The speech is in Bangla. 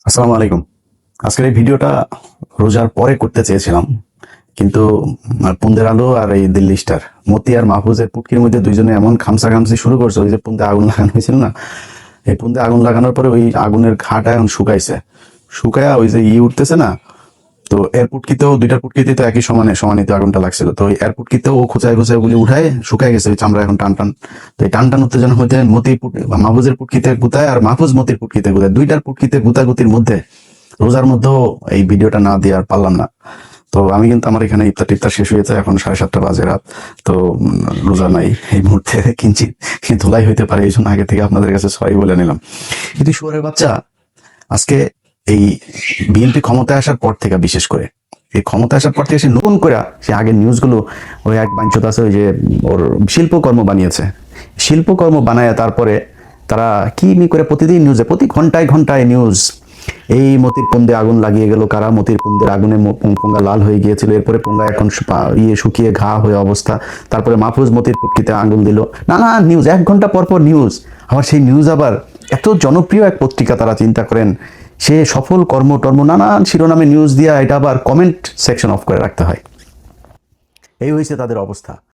আসসালামু আলাইকুম। আজকের এই ভিডিওটা রোজার পরে করতে চেয়েছিলাম, কিন্তু পুন্দের আলো আর এই দিল্লি স্টার মতি আর মাহফুজের পুটকির মধ্যে দুইজনে এমন খামসাখামসি শুরু করছে। ওই যে পুন্দে আগুন লাগানো হয়েছিল না, এই পুন্দে আগুন লাগানোর পরে ওই আগুনের ঘাটা এখন শুকাইছে, শুকায়া ওই যে উঠতেছে না। তো এর পুটকিতেও দুইটার পুটকিতে তো একই সমানিত আগুনটা লাগছিল। তো এর পুটকিতেও ও খোঁচায় খোঁচায় ওগুলি উঠায় শুকায় গেছে, ওই চামড়া এখন টান টান। তো এই টান টান উত্তেজনা হইতে মাহফুজের পুটকিতে গুতায় আর মাহফুজ মতির পুটকিতে গুতায়, দুইটার পুটকিতে গুতাগুতির মধ্যে রোজার মধ্যেও এই ভিডিওটা না দিয়ে আর পারলাম না। তো আমি কিন্তু আমার এখানে ইফতার টিফতার শেষ হয়েছে, এখন 7:30 বাজে রাত। তো রোজা নাই এই মুহূর্তে, কিঞ্চিত ধুলাই হইতে পারে, এই জন্য আগে থেকে আপনাদের কাছে সরি বলে নিলাম। কিন্তু শুয়োরের বাচ্চা, আজকে এই বিএনপি ক্ষমতায় আসার পর থেকে, বিশেষ করে এই ক্ষমতায় আসার পর থেকে সে নতুন করে সে আগের নিউজগুলো, ওই এক বাঞ্ছত আছে ওই যে ওর শিল্পকর্ম বানিয়েছে, শিল্পকর্ম বানায় তারপরে তারা কি করে প্রতিদিন নিউজে, প্রতি ঘন্টায় ঘন্টায় নিউজ। এই মতির পুন্দে আগুন লাগিয়ে গেল কারা, মতির পুন্দের আগুনে পোঙ্গা লাল হয়ে গিয়েছিল, এরপরে পোঙ্গা এখন শুকিয়ে ঘা হয়ে অবস্থা, তারপরে মাহফুজ মতির পুটকিতে আঙুল দিল, নানা নিউজ, 1 ঘন্টা পর পর নিউজ। আবার সেই নিউজ আবার এত জনপ্রিয় এক পত্রিকা, তারা চিন্তা করেন সে সফল কর্মটর্ম নানান শিরোনামে নিউজ দিয়া এটা আবার কমেন্ট সেকশন অফ করে রাখতে হয়। এই হয়েছে তাদের অবস্থা।